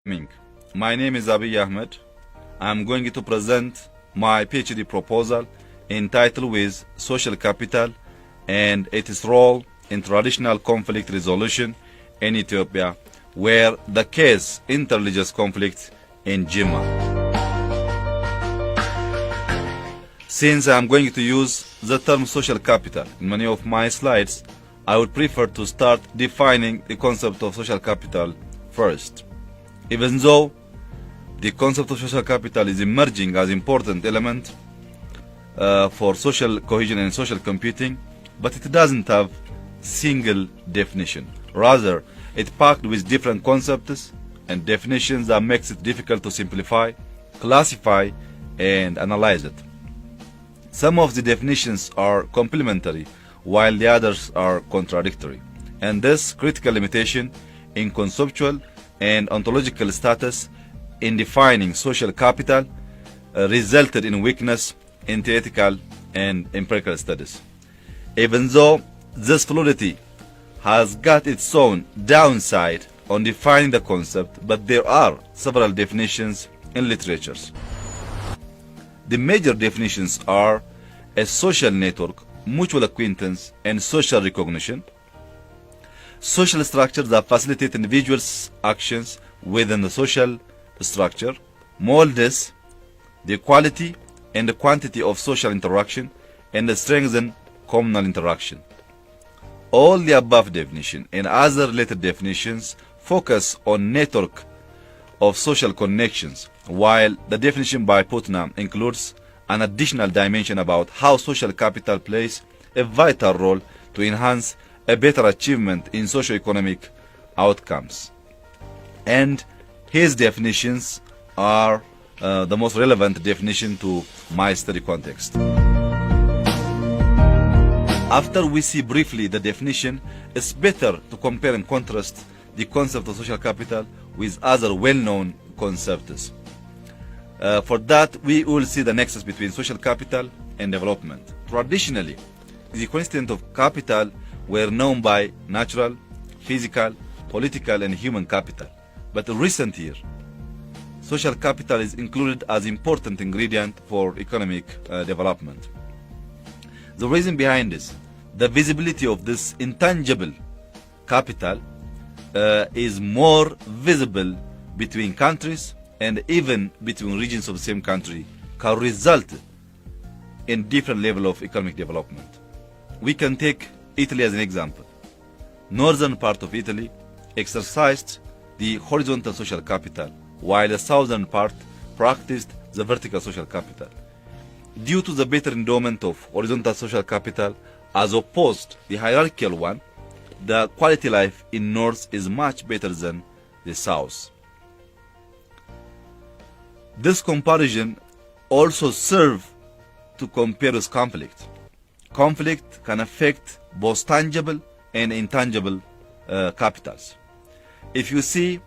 My name is Abiy Ahmed. I'm going to present my PhD proposal entitled with Social Capital and its role in traditional conflict resolution in Ethiopia, where the case interreligious conflict in Jimma. Since I'm going to use the term social capital in many of my slides, I would prefer to start defining the concept of social capital first. Even though the concept of social capital is emerging as important element for social cohesion and social computing, but it doesn't have single definition. Rather, it's packed with different concepts and definitions that makes it difficult to simplify, classify, and analyze it. Some of the definitions are complementary, while the others are contradictory. And this critical limitation in conceptual and ontological status in defining social capital resulted in weakness in theoretical and empirical studies. Even though this fluidity has got its own downside on defining the concept, but there are several definitions in literatures. The major definitions are a social network, mutual acquaintance, and social recognition. Social structures that facilitate individuals' actions within the social structure, molds the quality and the quantity of social interaction, and strengthen communal interaction. All the above definition and other related definitions focus on network of social connections, while the definition by Putnam includes an additional dimension about how social capital plays a vital role to enhance a better achievement in socio-economic outcomes. And his definitions are the most relevant definition to my study context. After we see briefly the definition, it's better to compare and contrast the concept of social capital with other well-known concepts. For that, we will see the nexus between social capital and development. Traditionally, the constituents of capital were known by natural, physical, political, and human capital. But in recent years, social capital is included as important ingredient for economic development. The reason behind this, the visibility of this intangible capital is more visible between countries and even between regions of the same country, can result in different level of economic development. We can take Italy as an example. Northern part of Italy exercised the horizontal social capital, while the southern part practiced the vertical social capital. Due to the better endowment of horizontal social capital as opposed to the hierarchical one, the quality life in north is much better than the south. This comparison also serves to compare with conflict. Conflict can affect both tangible and intangible capitals. If you see,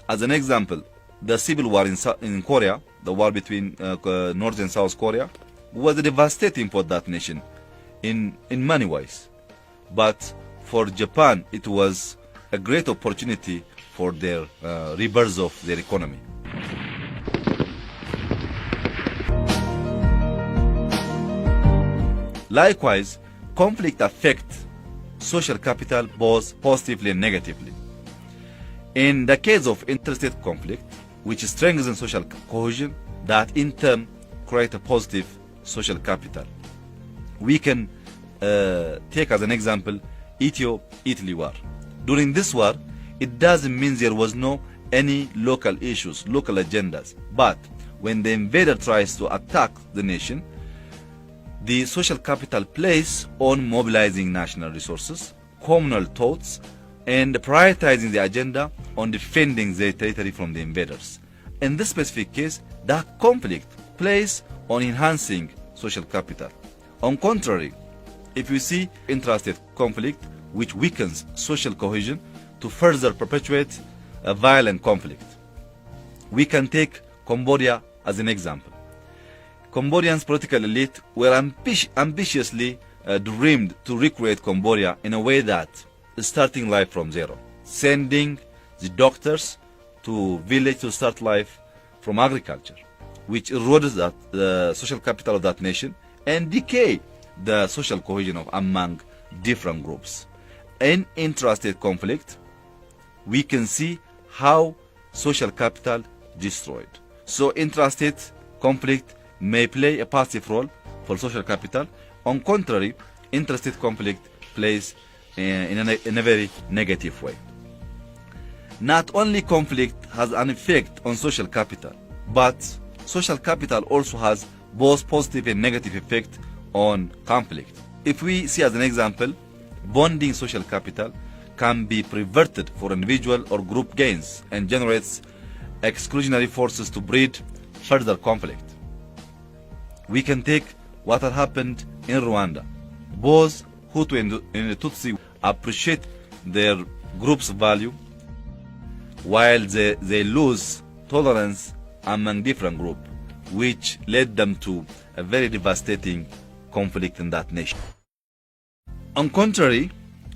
as an example, the civil war in Korea, the war between North and South Korea, was devastating for that nation in many ways. But for Japan, it was a great opportunity for their rebirth of their economy. Likewise, conflict affects social capital both positively and negatively. In the case of interstate conflict, which strengthens social cohesion, that in turn create a positive social capital. We can take as an example Ethio-Italy war. During this war, it doesn't mean there was no any local issues, local agendas, but when the invader tries to attack the nation, the social capital plays on mobilizing national resources, communal thoughts, and prioritizing the agenda on defending their territory from the invaders. In this specific case, the conflict plays on enhancing social capital. On contrary, if you see intrastate conflict, which weakens social cohesion to further perpetuate a violent conflict. We can take Cambodia as an example. Cambodians' political elite were ambitiously dreamed to recreate Cambodia in a way that starting life from zero, sending the doctors to village to start life from agriculture, which erodes the social capital of that nation and decay the social cohesion of among different groups. In intrastate conflict, we can see how social capital destroyed. So intrastate conflict may play a positive role for social capital. On contrary, intrastate conflict plays in a very negative way. Not only conflict has an effect on social capital, but social capital also has both positive and negative effect on conflict. If we see as an example, bonding social capital can be perverted for individual or group gains and generates exclusionary forces to breed further conflict. We can take what had happened in Rwanda. Both Hutu and Tutsi appreciate their group's value while they lose tolerance among different groups, which led them to a very devastating conflict in that nation. On contrary,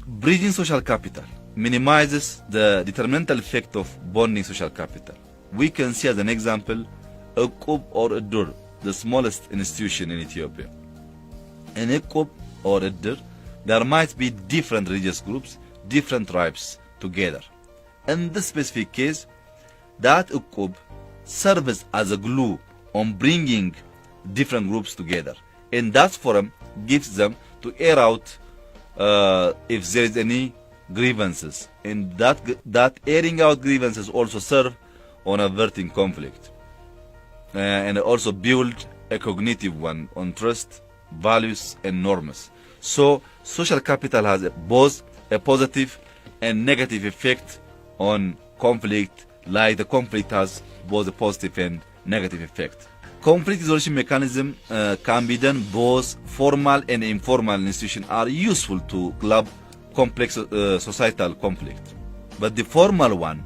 bridging social capital minimizes the detrimental effect of bonding social capital. We can see as an example Equb or Iddur, the smallest institution in Ethiopia. In Equb or Iddur, there might be different religious groups, different tribes together. In this specific case, that Equb serves as a glue on bringing different groups together. And that forum gives them to air out if there is any grievances. And that airing out grievances also serve on averting conflict. And also build a cognitive one on trust, values, and norms. So social capital has both a positive and negative effect on conflict, like the conflict has both a positive and negative effect. Conflict resolution mechanism can be done. Both formal and informal institutions are useful to club complex societal conflict. But the formal one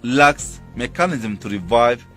lacks mechanism to revive